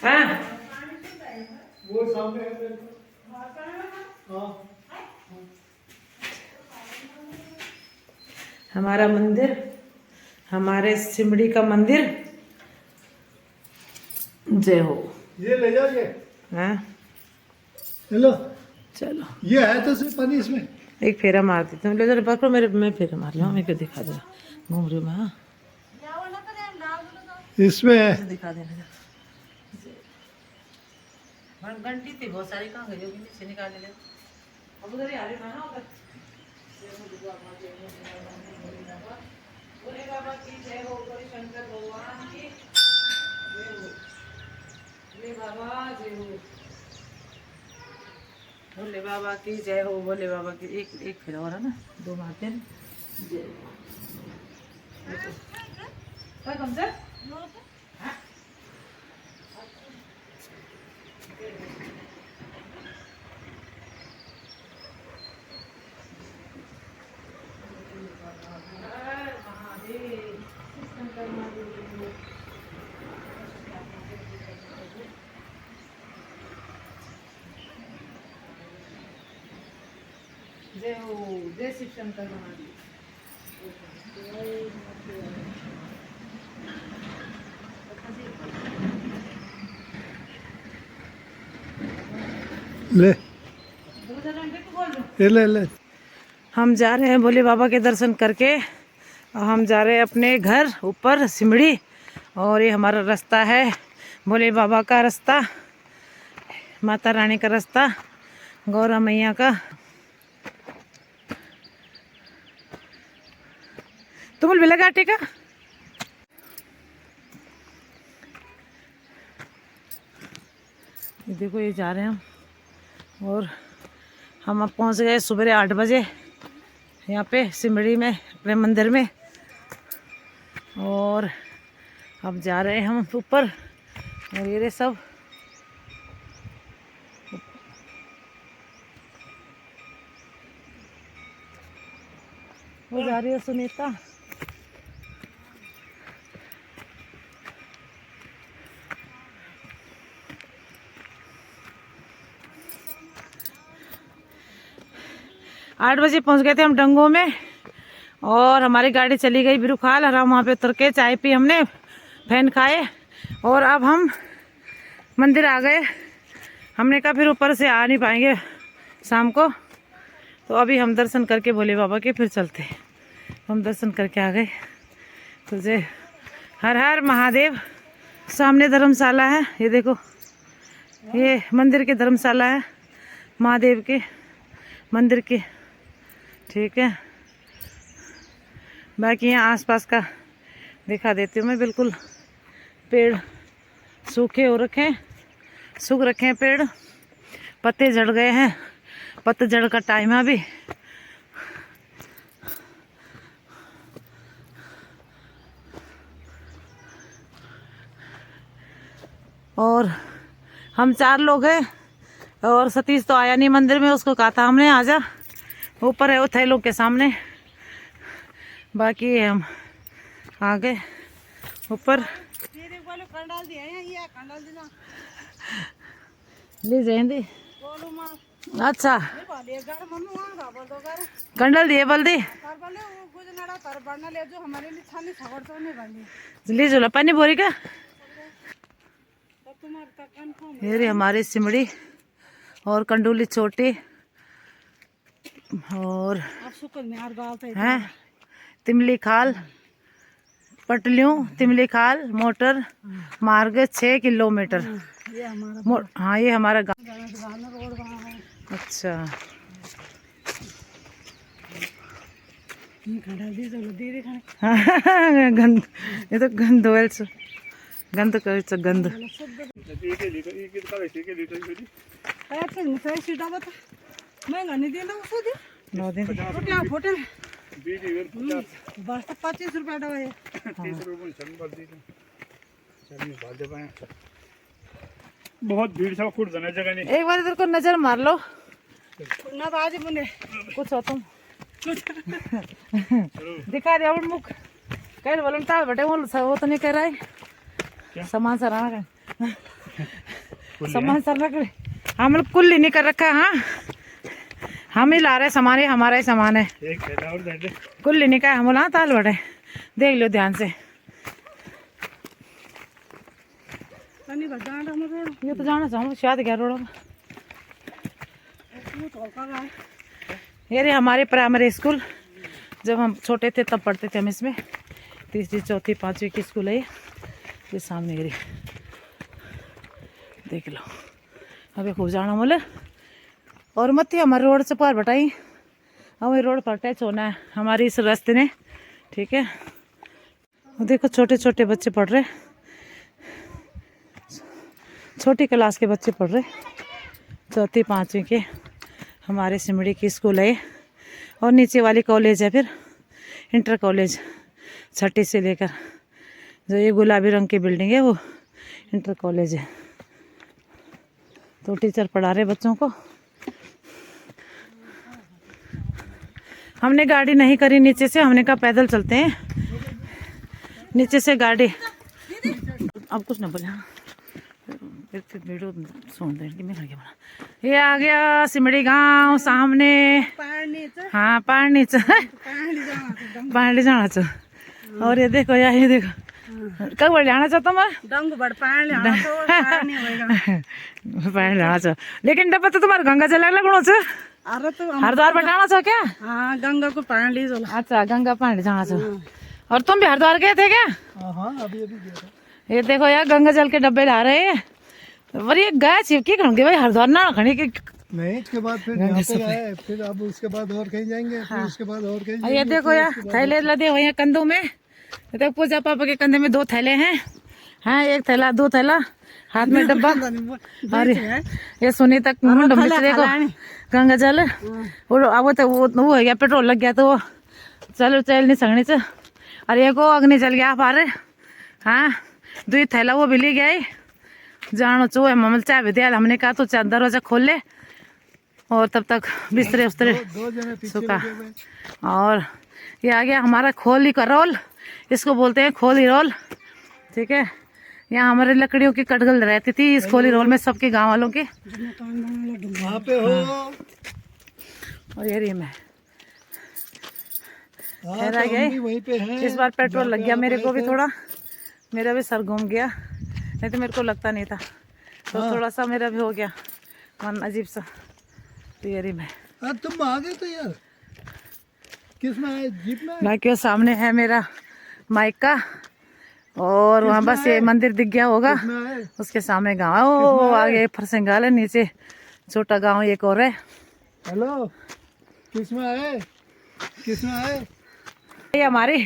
हाँ वो सामने है। हाँ हमारा मंदिर, हमारे सिमड़ी का मंदिर। जय हो। ये ले जाओ ये। हाँ हेलो, चलो ये है तो सिर्फ पानी इसमें। एक फेरा मार देती हूँ। ले जरा पकड़ो मेरे, मैं फेरा मार लूँ। मेरे को दिखा देना, घूम रही हूँ मैं। हाँ इसमें है। मुझे दिखा देना जरा। घंटी थी बहुत सारी, कहाँ गई होगी? नीचे निकाल ले। अब उधर ही आ रही मैं ना उधर। भोले बाबा की जय हो, गौरी शंकर भगवान की जय हो। भोले बाबा जय हो, भोले बाबा की जय हो, भोले बाबा की। एक एक फिर और है ना, दो मारते हैं। जय हो। क्या कम से? हाँ। हर महादेव, शंकर महादेव। जय हो, जय शिव शंकर महादेव। ले ले ले ले। हम जा रहे हैं भोले बाबा के दर्शन करके। और हम जा रहे हैं अपने घर ऊपर सिमड़ी। और ये हमारा रास्ता है, भोले बाबा का रास्ता, माता रानी का रास्ता, गौरा मैया का। तुम बिला घाटी का। देखो ये जा रहे हैं हम। और हम अब पहुंच गए सुबह 8 बजे यहाँ पे सिमड़ी में, अपने मंदिर में। और अब जा रहे हैं हम ऊपर। और ये सब वो जा रही है सुनीता। आठ बजे पहुंच गए थे हम डंगों में। और हमारी गाड़ी चली गई बिरुखाल। और हम वहाँ पे उतर के चाय पी हमने, फैन खाए। और अब हम मंदिर आ गए। हमने कहा फिर ऊपर से आ नहीं पाएंगे शाम को, तो अभी हम दर्शन करके भोले बाबा के फिर चलते। हम दर्शन करके आ गए। तुझे हर हर महादेव। सामने धर्मशाला है, ये देखो, ये मंदिर की धर्मशाला है, महादेव के मंदिर की। ठीक है, बाकी यहाँ आसपास का दिखा देती हूँ मैं। बिल्कुल पेड़ सूखे हो रखे हैं, सूख रखे हैं पेड़, पत्ते झड़ गए हैं। पतझड़ का टाइम है अभी। और हम 4 लोग हैं। और सतीश तो आया नहीं मंदिर में, उसको कहा था हमने आजा, ऊपर है वो थे लोग के सामने। बाकी हम आ गए ऊपर। ले जाएंगे। अच्छा कंडल दिए बल्दी ले जो पानी बोरी का। ये रही हमारी सिमड़ी और कंडोली छोटी। और हैं तिमली खाल, पटलियों तिमली खाल मोटर मार्ग 6 किलोमीटर। हाँ ये हमारा गाँव। अच्छा गंद, ये तो गंद वेल्स गंद कर गंद। बहुत भीड़ सब खुद जगह नहीं। एक बार इधर को नजर मार लो ना, तो आज मुझे कुछ हो तुम दिखा दे मुख कह बोलो ता बेटे वो तो नहीं कह रहा है सामान सराना का। सामान सर रख रहे, हम लोग कुल्ली नहीं कर रखा है। हाँ, हम ही ला रहे सामान, ये हमारा ही सामान है। एक थैला और दे दे। कुल्ली नहीं का हम बोला ताल बड़े, देख लो ध्यान से। ये तो जाना चाहूँ शायद क्या रोड। ये रे हमारे प्राइमरी स्कूल, जब हम छोटे थे तब पढ़ते थे हम इसमें। तीसरी चौथी पाँचवीं की स्कूल है ये सामने ये देख लो। अबे खूब जाना बोले और मत ही हमारे रोड से पार बटाई, हमें रोड पर टच होना है हमारी इस रास्ते ने, ठीक है। देखो छोटे छोटे बच्चे पढ़ रहे, छोटी क्लास के बच्चे पढ़ रहे, चौथी पाँचवीं के। हमारे सिमड़ी की स्कूल है ये, और नीचे वाली कॉलेज है फिर इंटर कॉलेज, छठी से लेकर जो ये गुलाबी रंग की बिल्डिंग है वो इंटर कॉलेज है। तो टीचर पढ़ा रहे बच्चों को। हमने गाड़ी नहीं करी नीचे से, हमने कहा पैदल चलते हैं नीचे से गाड़ी। अब कुछ ना बोले, वीडियो सुन देंगे मैं करके बना। ये आ गया सिमड़ी गांव सामने। हाँ पानी पानी जाना चो। और ये देखो यार, ये देखो कब बढ़ जाना चाहता मैं पानी जाना चाह, लेकिन डब्बा तो तुम्हारे गंगा जल लगना चाह। अरे तो हरिद्वार बैठाना चाह क्या? हाँ गंगा को पानी ली चलो। अच्छा गंगा पानी जाना चाह। और तुम भी हरिद्वार गए थे क्या? हाँ अभी अभी गया था। ये देखो यार गंगा जल के डब्बे ला रहे हैं। और ये गाय छिपकी खड़े भाई हरिद्वार ना खड़ी की। नहीं उसके बाद फिर यहाँ पे आए, फिर अब उसके बाद और कहीं जाएंगे, फिर उसके बाद और कहीं ये देखो यार थैले लदे हुए हैं कंधों में। देखो पूजा पापा के कंधे में 2 थैले हैं। हाँ एक थैला 2 थैला, हाथ में डब्बा। अरे ये सुनी तक मुंड मिस्त्री को गंगा जल वो अब तो वो हो गया, पेट्रोल लग गया तो वो चलो चल नहीं सकनी च। और एक वो अग्नि जल गया पारे। हाँ 2 थैला वो भी ले गया ही जानो चो है ममल चाय भी दिया। हमने कहा तो दरवाजा खोल ले और तब तक बिस्तरे उस्तरे सुखा। और ये आ गया हमारा खोली का रोल, इसको बोलते हैं खोली रोल, ठीक है। यहाँ हमारे लकड़ियों की कटगल रहती थी इस खोली रोल में, सबके गांव वालों के। वहाँ पे हो। और ये रही मैं हाँ, तो हम भी वहीं पे हैं। इस बार पेट्रोल लग गया मेरे को भी थोड़ा, मेरा भी सर घूम गया, नहीं तो मेरे को लगता नहीं था। तो थोड़ा सा मेरा भी हो गया मन अजीब सा। तो ये रही मैं। तुम आ गए तो यार, किस में आए? जीप में? बाकी वो सामने है मेरा माइका, और वहाँ बस ये मंदिर दिख गया होगा, उसके सामने गाँव है वो आगे फरसिंगाल है, नीचे छोटा गाँव एक और है। हेलो किस में आए? किस में आए? ये हमारे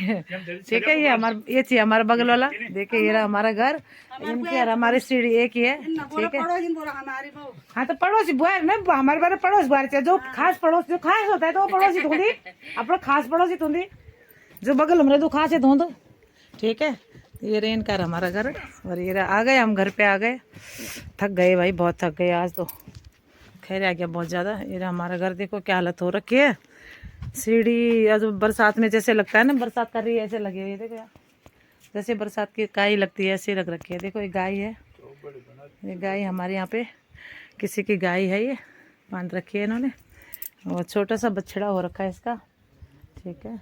ठीक है, ये हमारा ये चाहिए हमारा बगल वाला। देखिए ये रहा हमारा घर, इनकी और हमारी सीढ़ी एक ही है, ठीक है। हाँ तो पड़ोसी बुआ नहीं, हमारे बारे पड़ोस बुआ चाहिए, जो खास पड़ोस जो खास होता है तो वो पड़ोसी धूंधी, अपना खास पड़ोसी धूंधी, जो बगल हमने तो खास है धूंध, ठीक है। ये रहे इनका हमारा घर। और ये आ गए हम घर पे आ गए, थक गए भाई बहुत थक गए आज तो, खैर आ गया बहुत ज़्यादा। ये हमारा घर देखो क्या हालत हो रखी है, सीढ़ी आज बरसात में जैसे लगता है ना बरसात कर रही है ऐसे लगे हुए, देखो यार जैसे बरसात की काई लगती है ऐसे लग रखी है। देखो ये गाय है, ये गाय हमारे यहाँ पे किसी की गाय है, ये बांध रखी है इन्होंने, और छोटा सा बछड़ा हो रखा है इसका, ठीक है।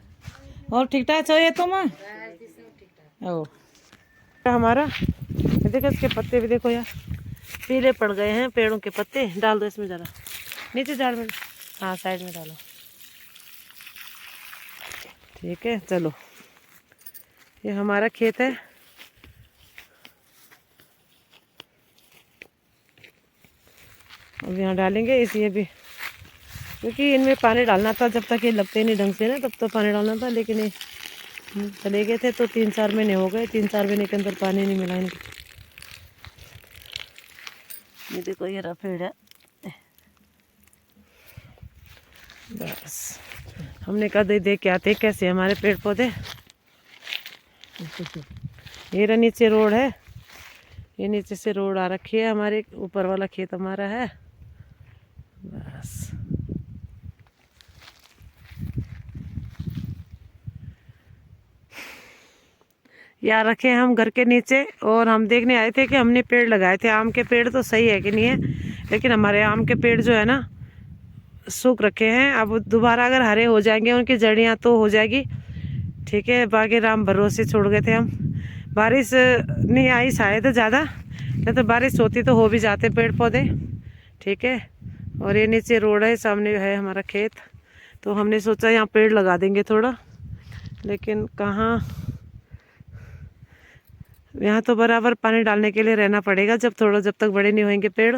और ठीक ठाक चाहिए तुम ओ हमारा देखो, इसके पत्ते भी देखो यार पीले पड़ गए हैं, पेड़ों के पत्ते। डाल दो इसमें ज़रा नीचे झाड़ में, हाँ साइड में डालो, ठीक है। चलो ये हमारा खेत है, अब यहाँ डालेंगे इस ये भी, क्योंकि इनमें पानी डालना था जब तक ये लगते नहीं ढंग से ना, तब तो पानी डालना था। लेकिन ये चले गए थे तो 3-4 महीने हो गए, 3-4 महीने के अंदर पानी नहीं मिला इनको। ये देखो ये रहा पेड़ है, बस हमने कहा देख के आते कैसे हमारे पेड़ पौधे। ये रहा नीचे रोड है, ये नीचे से रोड आ रखी है, हमारे ऊपर वाला खेत हमारा है, बस। यहाँ रखे हैं हम घर के नीचे। और हम देखने आए थे कि हमने पेड़ लगाए थे आम के। पेड़ तो सही है कि नहीं है, लेकिन हमारे आम के पेड़ जो है ना सूख रखे हैं। अब दोबारा अगर हरे हो जाएंगे उनकी जड़ियाँ तो हो जाएगी, ठीक है। बाकी राम भरोसे छोड़ गए थे हम। बारिश नहीं आई शायद ज़्यादा, नहीं तो बारिश होती तो हो भी जाते पेड़ पौधे, ठीक है। और ये नीचे रोड है, सामने है हमारा खेत, तो हमने सोचा यहाँ पेड़ लगा देंगे थोड़ा, लेकिन कहाँ, यहाँ तो बराबर पानी डालने के लिए रहना पड़ेगा जब तक बड़े नहीं होंगे पेड़।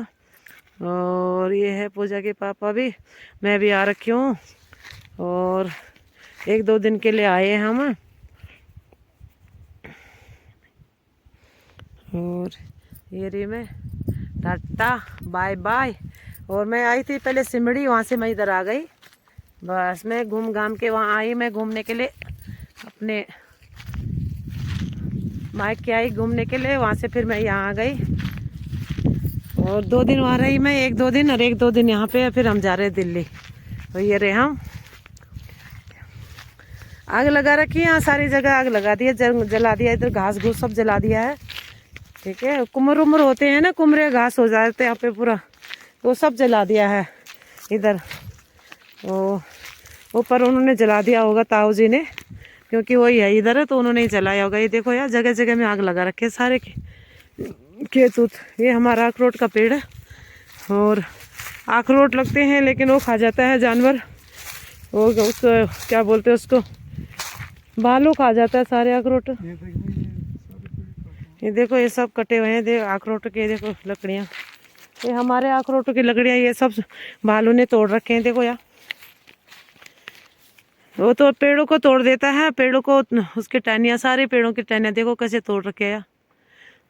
और ये है पूजा के पापा भी, मैं भी आ रखी हूँ, और 1-2 दिन के लिए आए हैं हम। और ये रही मैं, टाटा बाय बाय। और मैं आई थी पहले सिमड़ी, वहाँ से मैं इधर आ गई। बस मैं घूम घाम के वहाँ आई, मैं घूमने के लिए अपने मायके आई घूमने के लिए, वहाँ से फिर मैं यहाँ आ गई। और 2 दिन वहाँ रही मैं, 1-2 दिन, और 1-2 दिन यहाँ पे, फिर हम जा रहे दिल्ली। तो ये रहे हम, आग लगा रखी है यहाँ, सारी जगह आग लगा दी है, जला दिया, इधर घास घूस सब जला दिया है, ठीक है। कुमर उमर होते हैं ना, कुमरे घास हो जाते हैं यहाँ पे पूरा, वो सब जला दिया है इधर। वो ऊपर उन्होंने जला दिया होगा ताऊ जी ने, क्योंकि वही है इधर है, तो उन्होंने ही जलाया होगा। ये देखो यार, जगह जगह में आग लगा रखे सारे खेत उत। ये हमारा अखरोट का पेड़ है, और अखरोट लगते हैं, लेकिन वो खा जाता है जानवर, वो उसको क्या बोलते हैं, उसको भालू खा जाता है सारे अखरोट। ये देखो ये सब कटे हुए हैं, देखो अखरोट के, देखो लकड़ियाँ, ये हमारे अखरोट की लकड़ियाँ, ये सब भालू ने तोड़ रखे हैं। देखो यार, वो तो पेड़ों को तोड़ देता है, पेड़ों को, उसके टहनियाँ, सारे पेड़ों की टहनियाँ देखो कैसे तोड़ रखे हैं।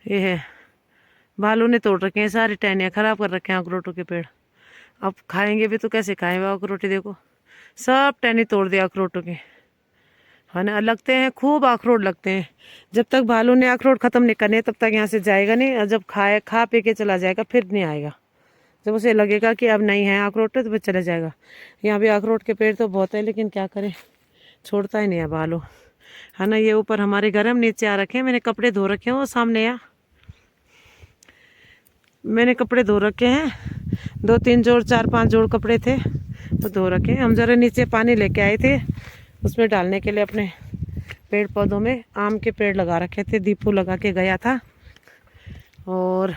ये है भालू ने तोड़ रखे हैं सारी टहनियाँ, खराब कर रखे हैं अखरोटों के पेड़। अब खाएंगे भी तो कैसे खाएंगे अखरोट, देखो सब टहनी तोड़ दिया अखरोटों के, है ना। लगते हैं खूब अखरोट लगते हैं, जब तक भालू ने अखरोट ख़त्म नहीं करने तब तक यहाँ से जाएगा नहीं, और जब खा पी के चला जाएगा फिर नहीं आएगा। जब उसे लगेगा कि अब नहीं है अखरोट तो फिर चला जाएगा। यहाँ भी अखरोट के पेड़ तो बहुत है, लेकिन क्या करें, छोड़ता ही नहीं है भालू, है ना। ये ऊपर हमारे घर हम नीचे आ रखे हैं, मैंने कपड़े धो रखे हैं, वो सामने यहाँ मैंने कपड़े धो रखे हैं, 2-3 जोड़ 4-5 जोड़ कपड़े थे वो धो रखे हैं। हम ज़रा नीचे पानी लेके आए थे उसमें डालने के लिए, अपने पेड़ पौधों में आम के पेड़ लगा रखे थे, दीपू लगा के गया था। और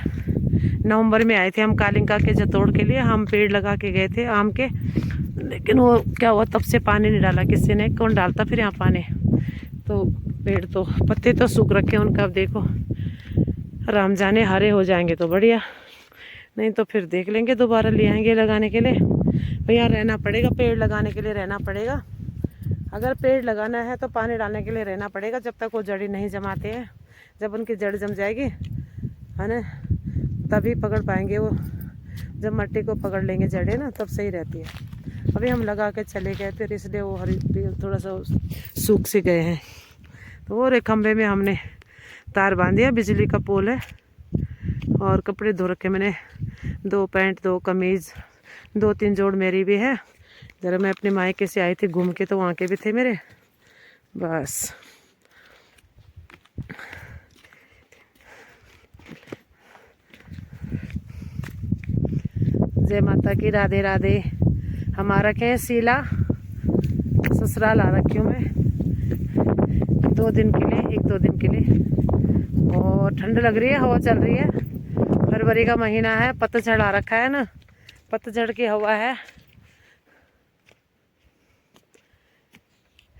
नवंबर में आए थे हम कालिंका के जतोड़ के लिए, हम पेड़ लगा के गए थे आम के, लेकिन वो क्या हुआ, तब से पानी नहीं डाला किसी ने, कौन डालता फिर यहाँ पानी। तो पेड़ तो पत्ते तो सूख रखे हैं उनका, अब देखो राम जाने हरे हो जाएंगे तो बढ़िया, नहीं तो फिर देख लेंगे, दोबारा ले आएंगे लगाने के लिए। भैया रहना पड़ेगा, पेड़ लगाने के लिए रहना पड़ेगा। अगर पेड़ लगाना है तो पानी डालने के लिए रहना पड़ेगा, जब तक वो जड़ी नहीं जमाते हैं। जब उनकी जड़ जम जाएगी, है ना, तभी पकड़ पाएंगे वो। जब मिट्टी को पकड़ लेंगे जड़ें ना, तब सही रहती है। अभी हम लगा के चले गए, फिर इसलिए वो हरी थोड़ा सा सूख से गए हैं। तो वो रे खंभे में हमने तार बांध दिया, बिजली का पोल है। और कपड़े धो रखे मैंने, 2 पैंट 2 कमीज़, 2-3 जोड़ मेरी भी है। ज़रा मैं अपने मायके से आई थी घूम के, तो वहाँ के भी थे मेरे। बस जय माता की, राधे राधे। हमारा क्या है, शीला ससुराल आ रखी हूँ मैं 2 दिन के लिए, 1-2 दिन के लिए। और ठंड लग रही है, हवा चल रही है, फरवरी का महीना है, पतझड़ आ रखा है ना, पतझड़ की हवा है।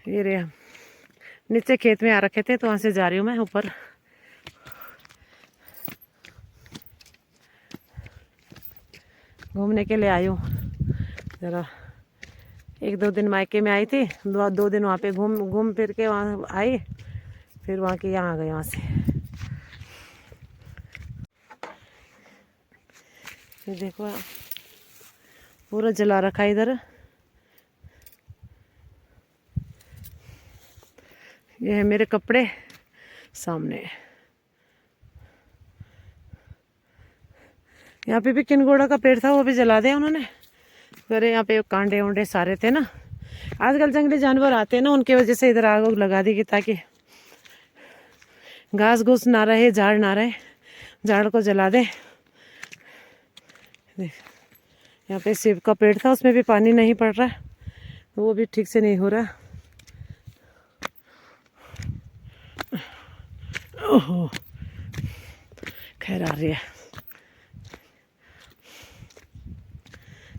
ये रे हम नीचे खेत में आ रखे थे, तो वहाँ से जा रही हूँ मैं ऊपर। घूमने के लिए आई हूँ, ज़रा 1-2 दिन मायके में आई थी, 2 दिन वहाँ पे घूम फिर के वहाँ आई, फिर वहाँ के यहाँ आ गए। वहाँ से ये देखो पूरा जला रखा है इधर। ये है मेरे कपड़े सामने। यहाँ पे भी किनगोड़ा का पेड़ था, वो भी जला दिया उन्होंने। अरे यहाँ पे कांडे उंडे सारे थे ना, आजकल जंगली जानवर आते हैं ना, उनकी वजह से इधर आग लगा दी, ताकि घास घूस ना रहे, झाड़ ना रहे, झाड़ को जला दे। देख यहाँ पे सेब का पेड़ था, उसमें भी पानी नहीं पड़ रहा है, वो भी ठीक से नहीं हो रहा। ओहो खैर आ रही है।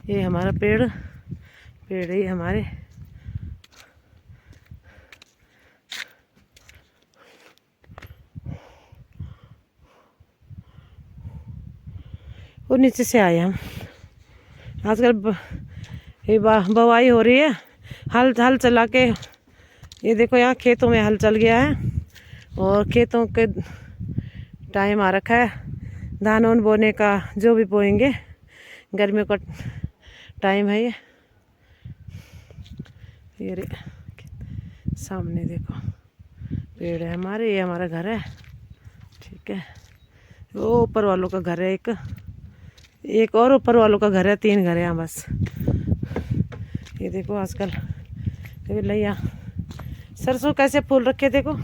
ये हमारा पेड़ ही हमारे। और नीचे से आए हम। आजकल ये बवाई हो रही है, हल चला के। ये देखो यहाँ खेतों में हल चल गया है और खेतों के टाइम आ रखा है धान वान बोने का, जो भी बोएंगे। गर्मियों का टाइम है ये रे सामने देखो पेड़ है हमारे, ये हमारा घर है। ठीक है, वो ऊपर वालों का घर है, एक और ऊपर वालों का घर है, 3 घर है यहाँ बस। ये देखो आजकल लैया सरसों कैसे फूल रखे, देखो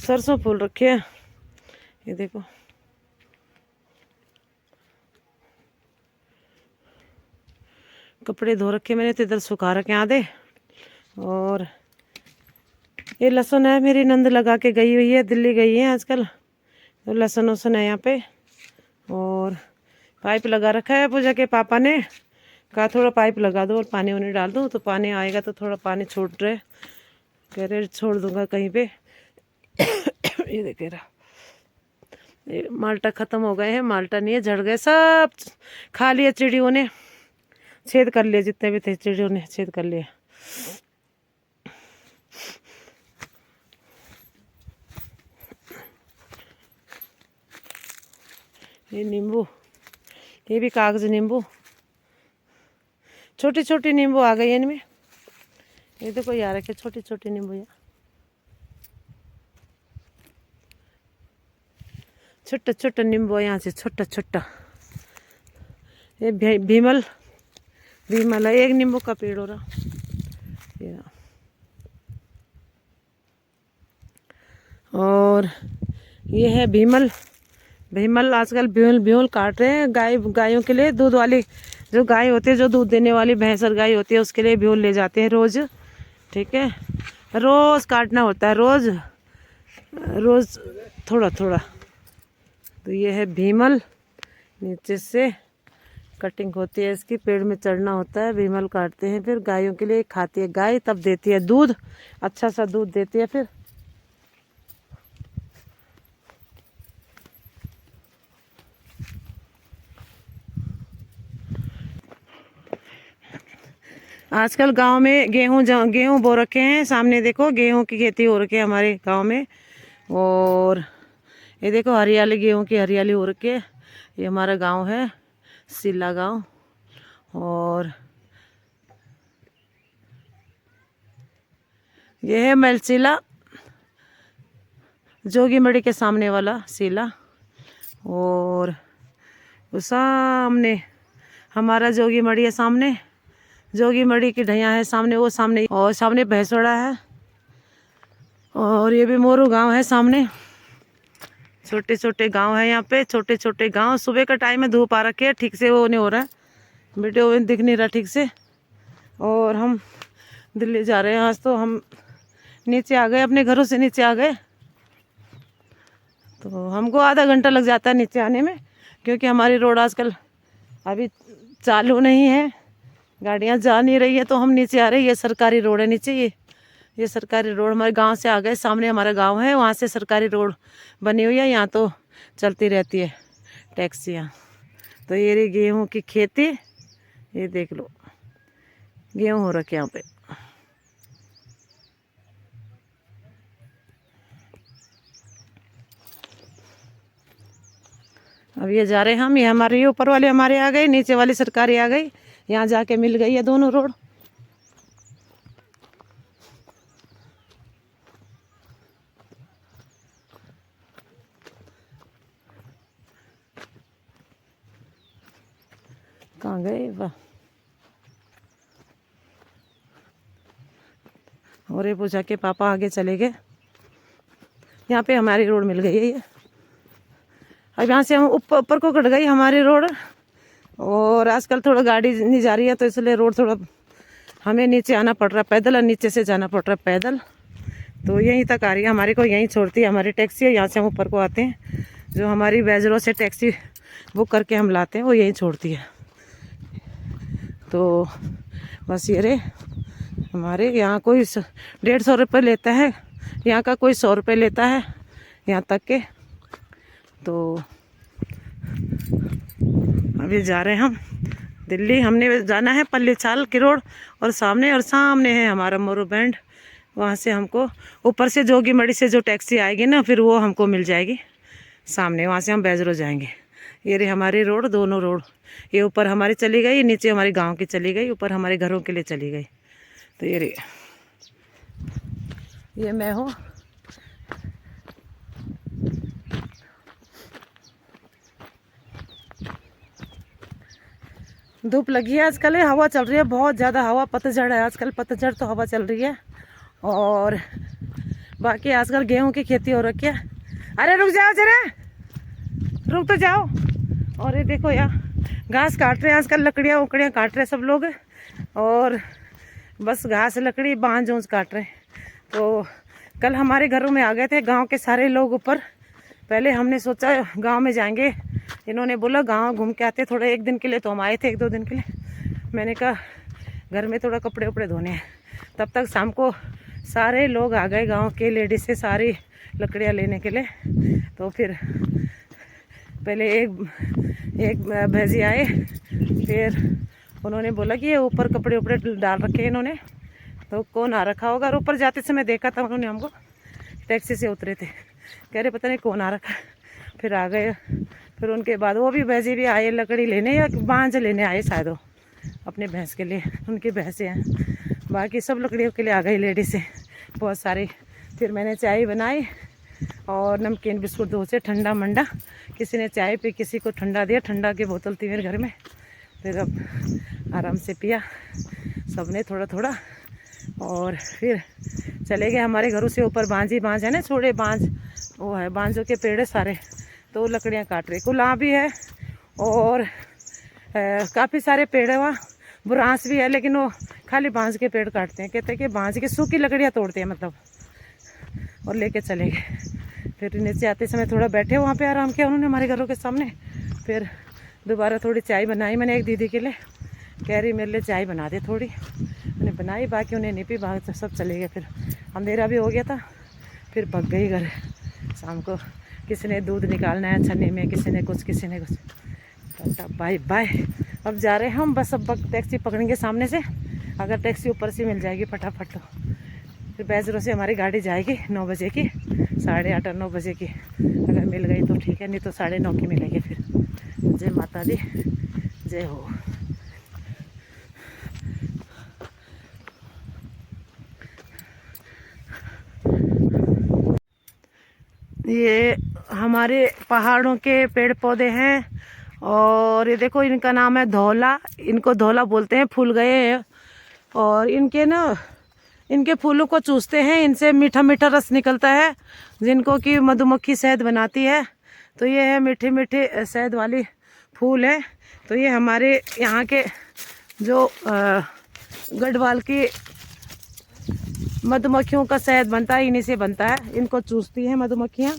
सरसों फूल रखे हैं। ये देखो कपड़े धो रखे मैंने तो इधर सुखा रखे आधे। और ये लहसुन है, मेरी नंद लगा के गई हुई है, दिल्ली गई है आजकल, तो लहसुन वसन है यहाँ पे। और पाइप लगा रखा है पूजा के पापा ने, कहा थोड़ा पाइप लगा दो और पानी उन्हें डाल दो, तो पानी आएगा तो थोड़ा पानी छूट रहे, कह रहे छोड़ दूंगा कहीं पे। ये देखे रहा, ये माल्टा ख़त्म हो गए हैं, माल्टा नहीं है, झड़ गए सब, खा लिया चिड़ियों ने, छेद कर लिए, जितने भी थे चिड़ियों ने छेद कर लिए। ये नींबू, ये भी कागज नींबू, छोटी छोटी नींबू आ गई इनमें। ये देखो यार रखे छोटी छोटी नींबू, यहाँ छोटा छोटा नींबू यहाँ से छोटा छोटा। ये भीमल है, एक नींबू का पेड़ हो रहा। और ये है भीमल आजकल भीमल काट रहे हैं गायों के लिए, दूध वाली जो गाय होती है, जो दूध देने वाली भैंस और गाय होती है, उसके लिए भीमल ले जाते हैं रोज। ठीक है, रोज काटना होता है, रोज थोड़ा थोड़ा। तो ये है भीमल, नीचे से कटिंग होती है इसकी, पेड़ में चढ़ना होता है, भीमल काटते हैं, फिर गायों के लिए खाती है गाय, तब देती है दूध, अच्छा सा दूध देती है। फिर आजकल गांव में गेहूं बो रखे हैं, सामने देखो गेहूं की खेती हो रखी है हमारे गांव में। और ये देखो हरियाली, गेहूं की हरियाली हो रखी है। ये हमारा गांव है सिला गांव। और ये है मलसीला, जोगी मड़ी के सामने वाला सीला। और वो सामने हमारा जोगी मड़ी है, सामने जोगी मड़ी की ढैया है सामने, वो सामने, और सामने भैंसोड़ा है। और ये भी मोरू गांव है सामने। छोटे छोटे गांव है यहाँ पे, छोटे छोटे गांव। सुबह का टाइम है, धूप आ रखी है, ठीक से वो नहीं हो रहा है, वीडियो में दिख नहीं रहा ठीक से। और हम दिल्ली जा रहे हैं आज, तो हम नीचे आ गए, अपने घरों से नीचे आ गए। तो हमको आधा घंटा लग जाता है नीचे आने में, क्योंकि हमारी रोड आजकल अभी चालू नहीं है, गाड़ियाँ जा नहीं रही है, तो हम नीचे आ रहे हैं। ये सरकारी रोड है नीचे, ये सरकारी रोड हमारे गांव से आ गए, सामने हमारा गांव है, वहाँ से सरकारी रोड बनी हुई है, यहाँ तो चलती रहती है टैक्सियाँ। तो ये रही गेहूँ की खेती, ये देख लो गेहूँ हो रखे यहाँ पे। अब ये जा रहे हैं हम, ये हमारे ऊपर वाले हमारे आ गए, नीचे वाली सरकारी आ गई, यहाँ जाके मिल गई है दोनों रोड। कहाँ गए वाह। और ये पूजा के पापा आगे चले गए। यहाँ पे हमारी रोड मिल गई है ये। अब यहाँ से हम ऊपर को कट गई हमारी रोड, और आजकल थोड़ा गाड़ी नहीं जा रही है तो इसलिए रोड थोड़ा हमें नीचे आना पड़ रहा है पैदल, और नीचे से जाना पड़ रहा है पैदल। तो यहीं तक आ रही है हमारे को, यहीं छोड़ती है हमारी टैक्सी है। यहाँ से हम ऊपर को आते हैं, जो हमारी बैजरों से टैक्सी बुक करके हम लाते हैं वो यहीं छोड़ती है। तो बस ये रे हमारे यहाँ कोई 150 रुपये लेता है, यहाँ का कोई 100 रुपये लेता है यहाँ तक के। तो अभी जा रहे हैं हम दिल्ली, हमने जाना है पल्ली चाल की रोड, और सामने है हमारा मोरू बैंड। वहाँ से हमको ऊपर से जोगी मड़ी से जो टैक्सी आएगी ना, फिर वो हमको मिल जाएगी सामने, वहाँ से हम बैजरो जाएंगे। ये रही हमारी रोड, दोनों रोड, ये ऊपर हमारी चली गई, नीचे हमारे गांव की चली गई, ऊपर हमारे घरों के लिए चली गई। तो ये रही, ये मैं हूँ। धूप लगी है आजकल, हवा चल रही है बहुत ज़्यादा, हवा पतझड़ है आजकल, पतझड़ तो हवा चल रही है। और बाकी आजकल गेहूं की खेती हो रखी है। अरे रुक जाओ जरा, रुक तो जाओ। और ये देखो यार घास काट रहे हैं आजकल, लकड़ियाँ उकड़ियाँ काट रहे हैं सब लोग, और बस घास लकड़ी बांझ ऊंझ काट रहे हैं। तो कल हमारे घरों में आ गए थे गांव के सारे लोग ऊपर। पहले हमने सोचा गांव में जाएंगे, इन्होंने बोला गांव घूम के आते थोड़ा, एक दिन के लिए। तो हम आए थे 1-2 दिन के लिए। मैंने कहा घर में थोड़ा कपड़े उपड़े धोने हैं। तब तक शाम को सारे लोग आ गए गांव के, लेडीज से सारी लकड़ियाँ लेने के लिए। तो फिर पहले एक भैजी आए, फिर उन्होंने बोला कि ये ऊपर कपड़े उपड़े डाल रखे इन्होंने। तो कौन आ रखा होगा, और ऊपर जाते समय देखा था उन्होंने हमको, टैक्सी से उतरे थे, कह रहे पता नहीं कौन आ रखा। फिर आ गए, फिर उनके बाद वो भी भैंसी भी आए लकड़ी लेने, या बांझ लेने आए शायद वो अपने भैंस के लिए, उनकी भैंसें हैं। बाकी सब लकड़ियों के लिए आ गई लेडीज से बहुत सारी। फिर मैंने चाय बनाई और नमकीन बिस्कुट 2 से, ठंडा मंडा, किसी ने चाय पी, किसी को ठंडा दिया, ठंडा की बोतल थी मेरे घर में। फिर अब आराम से पिया सबने थोड़ा थोड़ा, और फिर चले गए हमारे घरों से ऊपर। बांझ है ना, छोड़े बांझ, वो है बांझों के पेड़ सारे, तो लकड़ियाँ काट रहे। कुलां भी है और काफ़ी सारे पेड़ है वहाँ, बुरांस भी है, लेकिन वो खाली बांझ के पेड़ काटते हैं। कहते हैं कि बांझ की सूखी लकड़ियाँ तोड़ते हैं मतलब, और लेके चले गए। फिर नीचे आते समय थोड़ा बैठे वहाँ पे, आराम किया उन्होंने हमारे घरों के सामने। फिर दोबारा थोड़ी चाय बनाई मैंने एक दीदी के लिए, कह रही मेरे लिए चाय बना दे थोड़ी, मैंने बनाई, बाकी उन्हें नहीं पी, बाकी सब चले गए। फिर अंधेरा भी हो गया था, फिर भग गई घर। शाम को किसी ने दूध निकालना है छन्नी में, किसी ने कुछ, किसी ने कुछ। बाय बाय, अब जा रहे हैं हम, बस अब टैक्सी पकड़ेंगे सामने से, अगर टैक्सी ऊपर से मिल जाएगी फटाफट। तो फिर बैजरों से हमारी गाड़ी जाएगी 9 बजे की, 8:30 और 9 बजे की, अगर मिल गई तो ठीक है, नहीं तो 9:30 की मिलेगी। फिर जय माता दी, जय हो। ये हमारे पहाड़ों के पेड़ पौधे हैं, और ये देखो इनका नाम है धौला, इनको धौला बोलते हैं, फूल गए हैं। और इनके फूलों को चूसते हैं, इनसे मीठा मीठा रस निकलता है, जिनको कि मधुमक्खी शहद बनाती है। तो ये है मीठे मीठे शहद वाली फूल है। तो ये हमारे यहाँ के जो गढ़वाल की मधुमक्खियों का शहद बनता है, इन्हीं से बनता है। इनको चूसती हैं मधुमक्खियाँ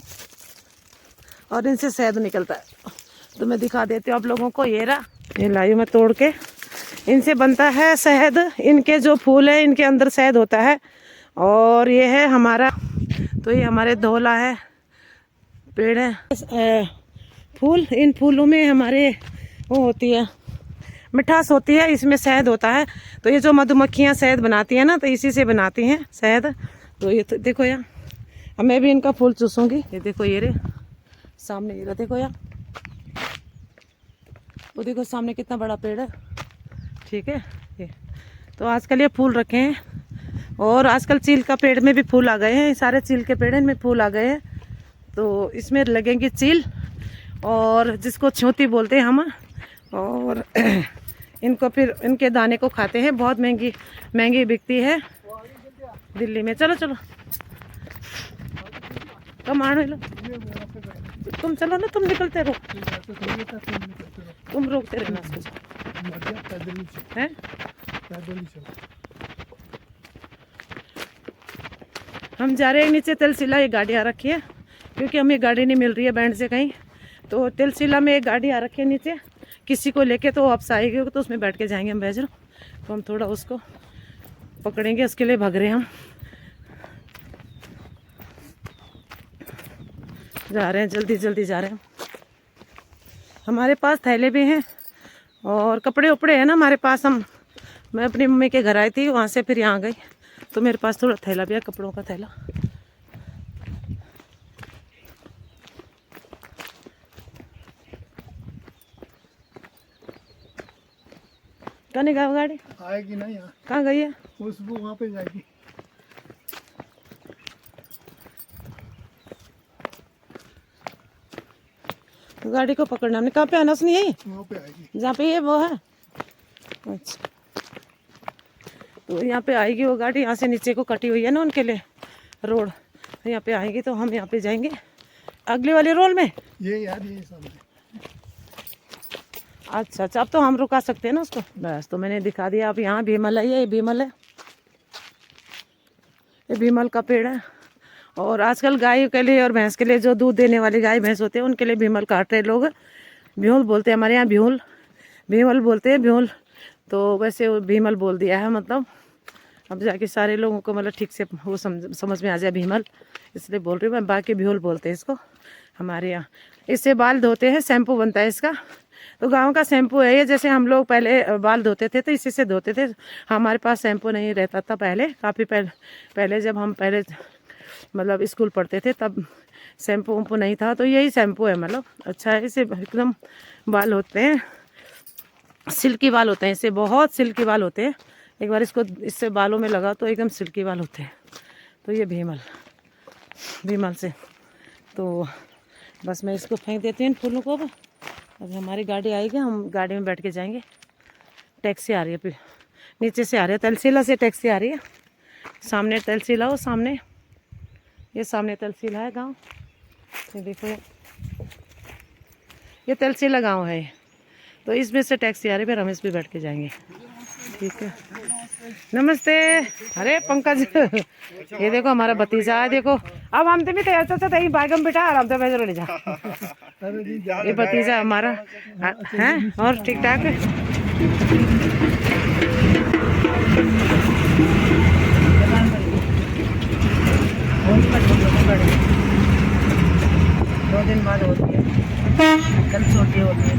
और इनसे शहद निकलता है। तो मैं दिखा देती हूँ आप लोगों को, ये रहा, ये लाई मैं तोड़ के, इनसे बनता है शहद। इनके जो फूल है इनके अंदर शहद होता है। और ये है हमारा, तो ये हमारे धौला है, पेड़ है, फूल। इन फूलों में हमारे वो होती है, मिठास होती है, इसमें शहद होता है। तो ये जो मधुमक्खियाँ शहद बनाती हैं ना, तो इसी से बनाती हैं शहद। तो ये तो देखो यार, अब मैं भी इनका फूल चूसूंगी। ये देखो ये रे सामने, ये देखो यार, वो देखो सामने कितना बड़ा पेड़ है, ठीक है। ये तो आजकल ये फूल रखे हैं, और आजकल चील का पेड़ में भी फूल आ गए हैं, सारे चील के पेड़ में फूल आ गए हैं। तो इसमें लगेंगी चील, और जिसको छ्योती बोलते हैं हम। और इनको फिर इनके दाने को खाते हैं, बहुत महंगी महंगी बिकती है। दिल्ली में। चलो चलो कम आने लो, ये वहाँ पे गए। तुम चलो ना, तुम निकलते रहो, फिर ऐसे थोड़ी था, तुम निकलते रहो। तुम रोकते रहना उसको। मजा पैदल ही चलो, हैं पैदल ही चलो। हम जा रहे हैं नीचे तहसीला, एक गाड़ी आ रखी है क्योंकि हमें गाड़ी नहीं मिल रही है बैंड से कहीं, तो तहसीला में एक गाड़ी आ रखी है नीचे किसी को लेके, तो वापस आएगी तो उसमें बैठ के जाएंगे हम बैजरो। तो हम थोड़ा उसको पकड़ेंगे, उसके लिए भाग रहे हैं हम, जा रहे हैं जल्दी जल्दी जा रहे हैं। हमारे पास थैले भी हैं और कपड़े उपड़े हैं ना हमारे पास। मैं अपनी मम्मी के घर आई थी, वहाँ से फिर यहाँ गई, तो मेरे पास थोड़ा थैला भी है, कपड़ों का थैला। कहाँ नहीं गई गाड़ी? आएगी ना यहाँ, कहाँ गई है? खुशबू वहाँ पे जाएगी। गाड़ी को पकड़ना हमने, कहाँ पे आना सुनी यही वहाँ पे आएगी। जहाँ पे ये वो है। अच्छा, तो यहाँ पे आएगी वो गाड़ी, यहाँ से नीचे को कटी हुई है ना उनके लिए रोड, तो यहाँ पे आएगी तो हम यहाँ पे जाएंगे अगले वाले रोल में। ये यार ये सामने। अच्छा अच्छा, अब तो हम रुका सकते हैं ना उसको। बस तो मैंने दिखा दिया। अब यहाँ भीमल है, ये भीमल है, ये भीमल का पेड़ है। और आजकल गाय के लिए और भैंस के लिए, जो दूध देने वाली गाय भैंस होते हैं उनके लिए भीमल काट रहे लोग। भ्यूल बोलते हैं हमारे यहाँ, भ्यूल भीमल बोलते हैं, भ्यूल। तो वैसे वो भीमल बोल दिया है, मतलब अब जाके सारे लोगों को मतलब ठीक से वो समझ में आ जाए भीमल, इसलिए बोल रही हूँ मैं। बाकी भ्यूल बोलते हैं इसको हमारे यहाँ। इससे बाल धोते हैं, शैम्पू बनता है इसका। तो गांव का शैम्पू है ये। जैसे हम लोग पहले बाल धोते थे तो इसी से धोते थे। हमारे पास शैम्पू नहीं रहता था पहले, काफ़ी पहले जब हम पहले मतलब स्कूल पढ़ते थे तब शैम्पू वैम्पू नहीं था, तो यही शैम्पू है। मतलब अच्छा है, इससे एकदम बाल होते हैं, सिल्की बाल होते हैं, इससे बहुत सिल्की बाल होते हैं। एक बार इसको इससे बालों में लगा तो एकदम सिल्की बाल होते हैं। तो ये भीमल से तो बस मैं इसको फेंक देती हूँ इन फूलों को। अब हमारी गाड़ी आएगी, हम गाड़ी में बैठ के जाएंगे। टैक्सी आ रही है, फिर नीचे से आ रही है, तहसीला से टैक्सी आ रही है। सामने तहसीला हो, सामने ये सामने तहसीला है गांव। ये देखो ये तहसीला गांव है, तो इसमें से टैक्सी आ रही है, फिर हम इस पे बैठ के जाएंगे। ठीक है, नमस्ते। अरे पंकज ये देखो हमारा भतीजा है, देखो। अब हम तो भी तैयार था यही बागम बेटा आराम से भेज ले जा। ये भतीजा हमारा है और ठीक ठाक है। दो दिन बाद होती है, कल छोटी होती है।